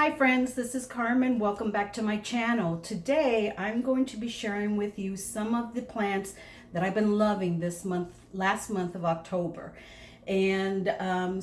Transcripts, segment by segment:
Hi friends, this is Carmen. Welcome back to my channel. Today I'm going to be sharing with you some of the plants that I've been loving this month, last month of October. And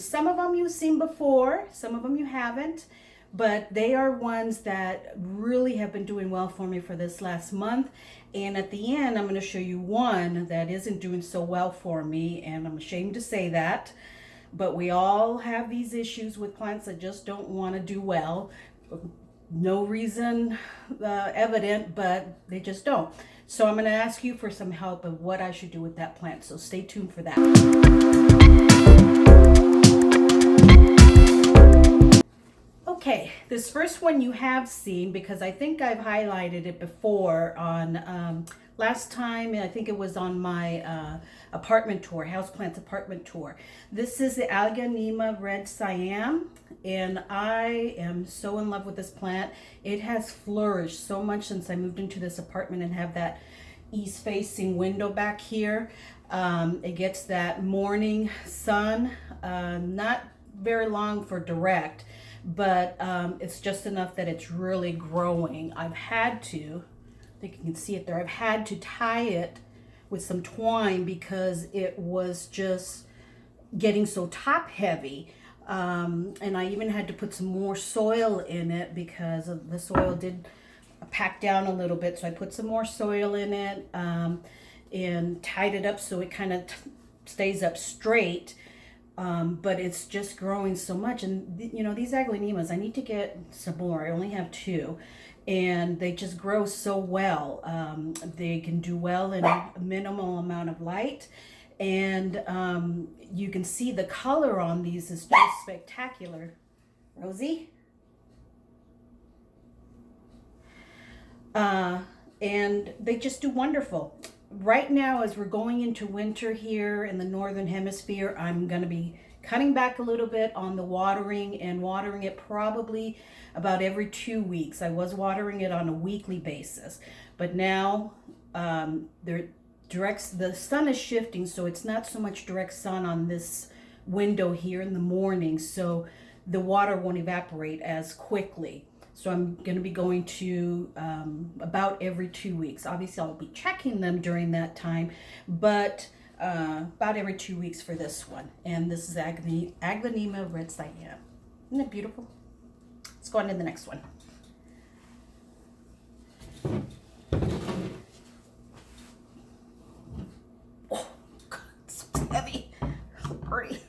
some of them you've seen before, some of them you haven't, but they are ones that really have been doing well for me for this last month. And at the end, I'm going to show you one that isn't doing so well for me, and I'm ashamed to say that. But we all have these issues with plants that just don't want to do well. No reason evident, but they just don't. So I'm going to ask you for some help of what I should do with that plant. So stay tuned for that. Okay, this first one you have seen because I think I've highlighted it before on last time. I think it was on my apartment tour, Houseplants apartment tour. This is the Echeveria red Siam, and I am so in love with this plant. It has flourished so much since I moved into this apartment and have that east facing window back here. It gets that morning sun, not very long for direct, but it's just enough that it's really growing. I've had to, I think you can see it there, I've had to tie it with some twine because it was just getting so top heavy. And I even had to put some more soil in it because the soil did pack down a little bit. So I put some more soil in it and tied it up so it kind of stays up straight. But it's just growing so much. And you know, these aglaonemas, I need to get some more. I only have two. And they just grow so well. They can do well in a minimal amount of light. And you can see the color on these is just spectacular. Rosie? And they just do wonderful. Right now, as we're going into winter here in the Northern Hemisphere, I'm going to be cutting back a little bit on the watering and watering it probably about every 2 weeks. I was watering it on a weekly basis, but now the sun is shifting, so it's not so much direct sun on this window here in the morning, so the water won't evaporate as quickly. So I'm going to be going to about every 2 weeks. Obviously, I'll be checking them during that time, but about every 2 weeks for this one. And this is Echeveria red Siam. Isn't it beautiful? Let's go on to the next one. Oh, God, it's so heavy. So pretty.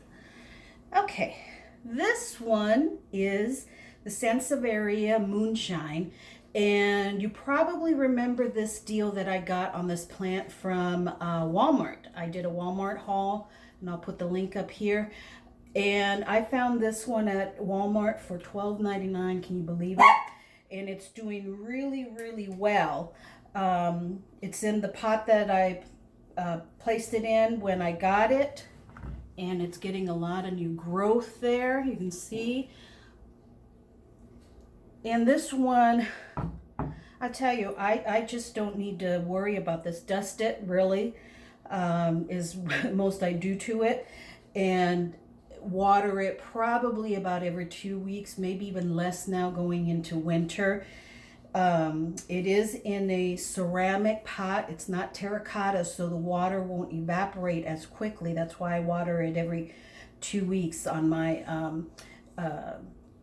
Okay, this one is the Echeveria Moonshine, and you probably remember this deal that I got on this plant from Walmart. I did a Walmart haul, and I'll put the link up here. And I found this one at Walmart for $12.99. Can you believe it? And it's doing really, really well. It's in the pot that I placed it in when I got it, and it's getting a lot of new growth there. You can see. And this one, I tell you, I just don't need to worry about this. Dust it, really, is most I do to it. And water it probably about every 2 weeks, maybe even less now going into winter. It is in a ceramic pot. It's not terracotta, so the water won't evaporate as quickly. That's why I water it every 2 weeks on my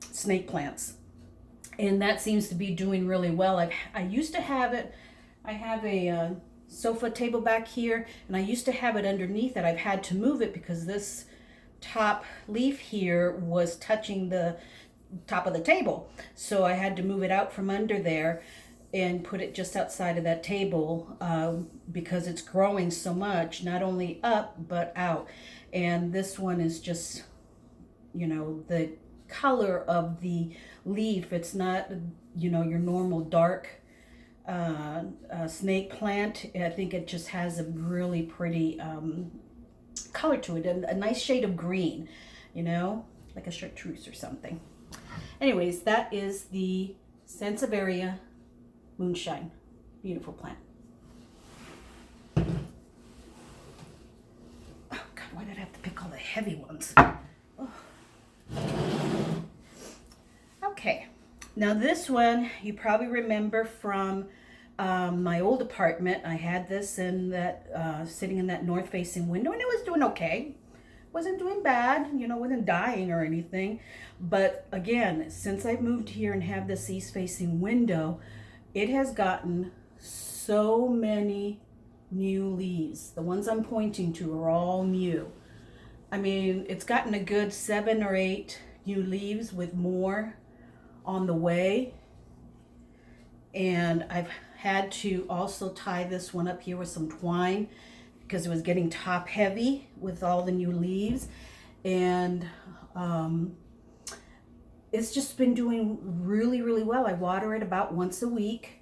snake plants. And that seems to be doing really well. I used to have it, I have a sofa table back here, and I used to have it underneath it. I've had to move it because this top leaf here was touching the top of the table. So I had to move it out from under there and put it just outside of that table because it's growing so much, not only up, but out. And this one is just, you know, the color of the leaf, it's not, you know, your normal dark snake plant. I think it just has a really pretty color to it, a nice shade of green, you know, like a chartreuse or something. Anyways, that is the Echeveria Moonshine. Beautiful plant. Oh God, why did I have to pick all the heavy ones? Oh. Okay, Now this one, you probably remember from my old apartment. I had this in that, sitting in that north facing window, and it was doing okay. Wasn't doing bad, you know, wasn't dying or anything. But again, since I moved here and have this east facing window, it has gotten so many new leaves. The ones I'm pointing to are all new. I mean, it's gotten a good 7 or 8 new leaves with more on the way. And I've had to also tie this one up here with some twine because it was getting top heavy with all the new leaves. And it's just been doing really, really well. I water it about once a week.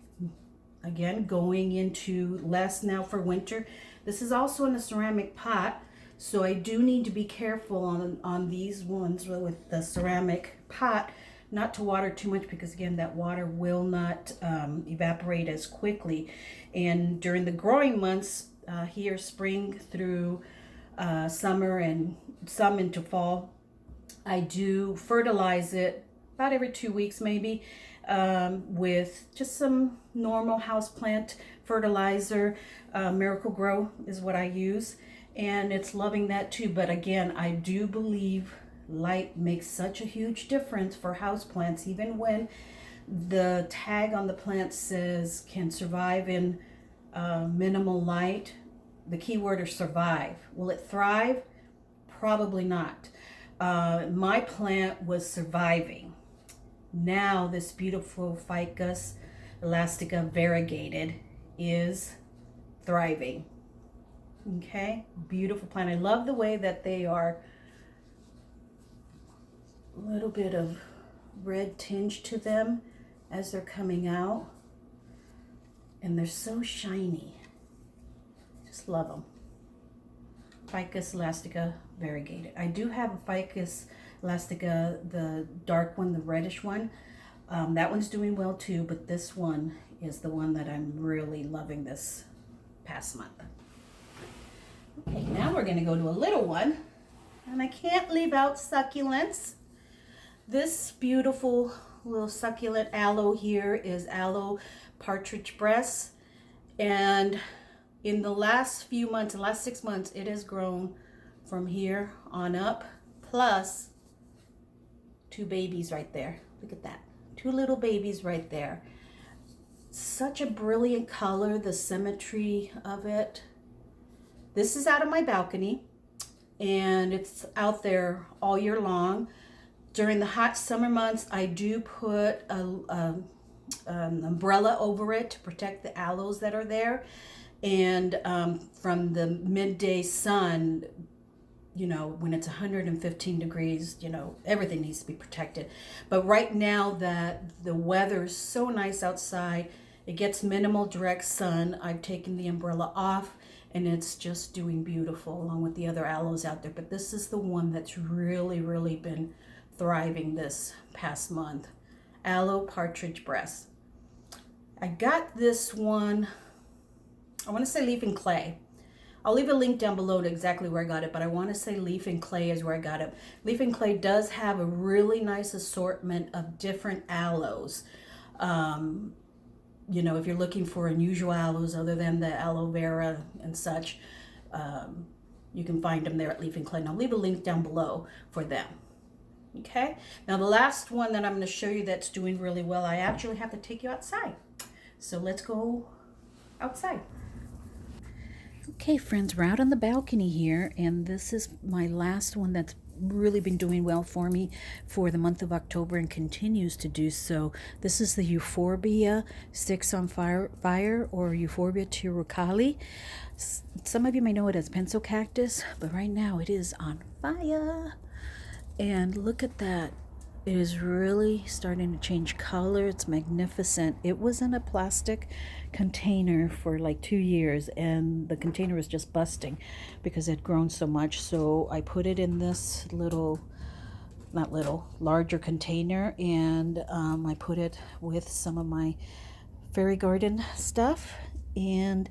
Again, going into less now for winter. This is also in a ceramic pot, so I do need to be careful on these ones with the ceramic pot not to water too much, because again, that water will not evaporate as quickly. And during the growing months, here, spring through summer and some into fall, I do fertilize it about every 2 weeks maybe, with just some normal houseplant fertilizer. Miracle Grow is what I use, and it's loving that too. But again, I do believe light makes such a huge difference for houseplants. Even when the tag on the plant says can survive in minimal light, the key word is survive. Will it thrive? Probably not. My plant was surviving. Now this beautiful Ficus Elastica variegated is thriving. Okay, beautiful plant. I love the way that they are a little bit of red tinge to them as they're coming out, and they're so shiny. Just love them. Ficus Elastica variegated. I do have a Ficus Elastica, the dark one, the reddish one. That one's doing well too, but this one is the one that I'm really loving this past month. Okay, now we're going to go to a little one, and I can't leave out succulents. This beautiful little succulent aloe here is Aloe Partridge breast, and in the last few months, the last 6 months, it has grown from here on up, plus 2 babies right there. Look at that. 2 little babies right there. Such a brilliant color, the symmetry of it. This is out of my balcony, and it's out there all year long. During the hot summer months, I do put an umbrella over it to protect the aloes that are there. And from the midday sun, you know, when it's 115 degrees, you know, everything needs to be protected. But right now that the weather is so nice outside, it gets minimal direct sun, I've taken the umbrella off, and it's just doing beautiful along with the other aloes out there. But this is the one that's really, really been thriving this past month. Aloe Partridge breast. I got this one, I want to say leaf and clay. I'll leave a link down below to exactly where I got it, but I want to say leaf and clay is where I got it. Leaf and clay does have a really nice assortment of different aloes. You know, if you're looking for unusual aloes other than the aloe vera and such, you can find them there at Leaf and Clay. And I'll leave a link down below for them. Okay, now the last one that I'm going to show you that's doing really well, I actually have to take you outside. So let's go outside. Okay, friends, we're out on the balcony here, and this is my last one that's really been doing well for me for the month of October and continues to do so. This is the Euphorbia Sticks on Fire or Euphorbia tirocali. Some of you may know it as pencil cactus, but right now it is on fire. And look at that. It is really starting to change color. It's magnificent. It was in a plastic container for like 2 years, and the container was just busting because it had grown so much. So I put it in this larger container, and I put it with some of my fairy garden stuff, and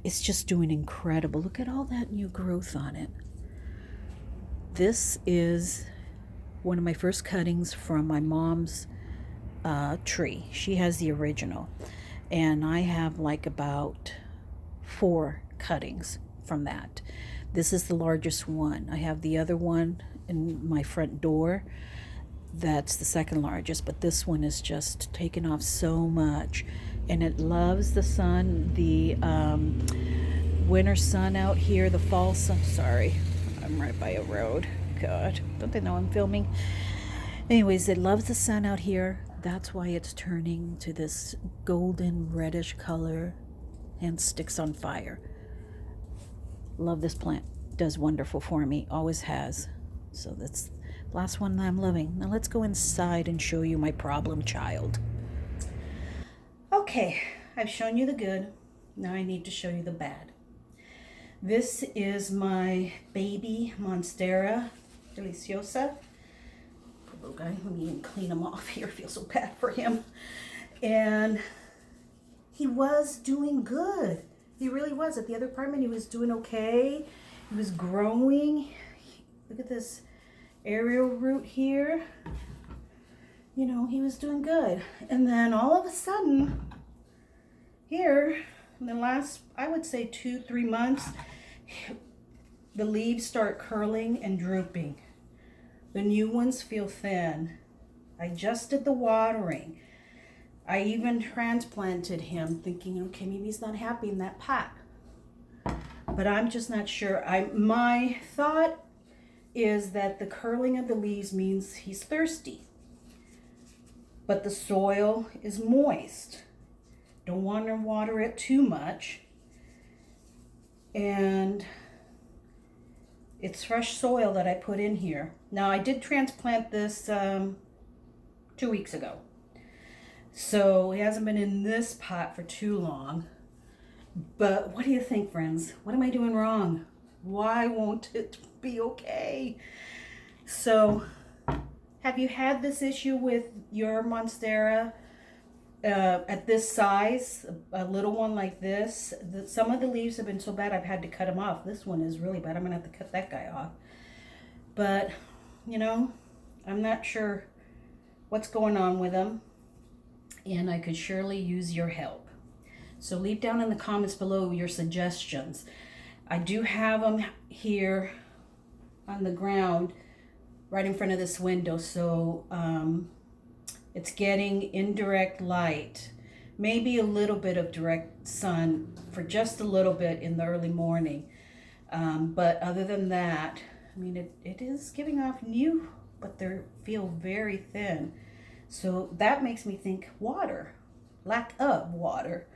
it's just doing incredible. Look at all that new growth on it. This is one of my first cuttings from my mom's tree. She has the original. And I have like about 4 cuttings from that. This is the largest one. I have the other one in my front door. That's the second largest, but this one is just taken off so much. And it loves the sun, the winter sun out here, the fall sun. Sorry, I'm right by a road. God, don't they know I'm filming? Anyways, it loves the sun out here. That's why it's turning to this golden reddish color and sticks on fire. Love this plant. Does wonderful for me. Always has. So that's the last one that I'm loving. Now let's go inside and show you my problem child. Okay, I've shown you the good. Now I need to show you the bad. This is my baby Monstera delicioso. Poor little guy. Let me even clean him off here. I feel so bad for him. And he was doing good. He really was. At the other apartment, he was doing okay. He was growing. Look at this aerial root here. You know, he was doing good. And then all of a sudden, here, in the last, I would say 2-3 months, the leaves start curling and drooping. The new ones feel thin. I just did the watering. I even transplanted him thinking, okay, maybe he's not happy in that pot. But I'm just not sure. My thought is that the curling of the leaves means he's thirsty. But the soil is moist. Don't want to water it too much. And it's fresh soil that I put in here. Now I did transplant this 2 weeks ago. So he hasn't been in this pot for too long. But what do you think, friends? What am I doing wrong? Why won't it be okay? So, have you had this issue with your Monstera at this size, a little one like this? Some of the leaves have been so bad I've had to cut them off. This one is really bad. I'm going to have to cut that guy off. But, you know, I'm not sure what's going on with them. And I could surely use your help. So leave down in the comments below your suggestions. I do have them here on the ground right in front of this window, so it's getting indirect light, maybe a little bit of direct sun for just a little bit in the early morning, but other than that, I mean, it is giving off new, but they feel very thin. So that makes me think water, lack of water.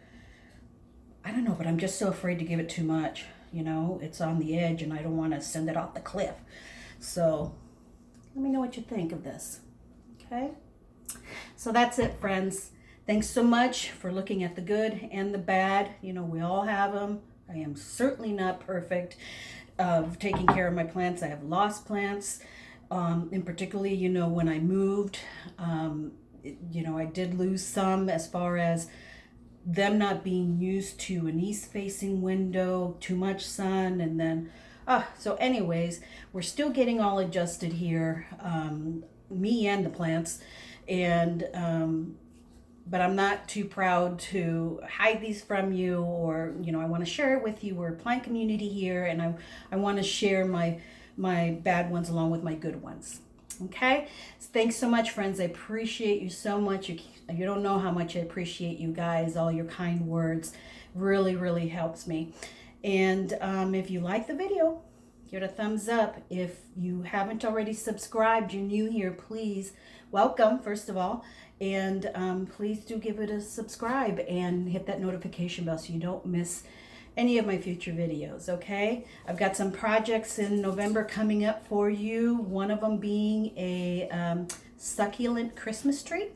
I don't know, but I'm just so afraid to give it too much. You know, it's on the edge and I don't want to send it off the cliff. So let me know what you think of this. Okay? So that's it, friends. Thanks so much for looking at the good and the bad. You know, we all have them. I am certainly not perfect of taking care of my plants. I have lost plants. And particularly, you know, when I moved, you know, I did lose some as far as them not being used to an east-facing window, too much sun, and then, so anyways, we're still getting all adjusted here, me and the plants, and, but I'm not too proud to hide these from you, or, you know, I want to share it with you. We're a plant community here, and I want to share my bad ones along with my good ones. Okay, thanks so much, friends. I appreciate you so much. You don't know how much I appreciate you guys. All your kind words really helps me. And if you like the video, give it a thumbs up. If you haven't already subscribed, you're new here, please welcome, first of all, and please do give it a subscribe and hit that notification bell so you don't miss any of my future videos. Okay, I've got some projects in November coming up for you, one of them being a succulent Christmas tree.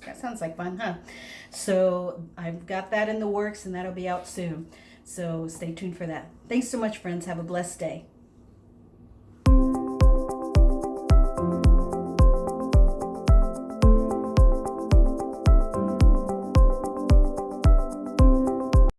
That sounds like fun, huh? So I've got that in the works, and that'll be out soon, so stay tuned for that. Thanks so much, friends. Have a blessed day.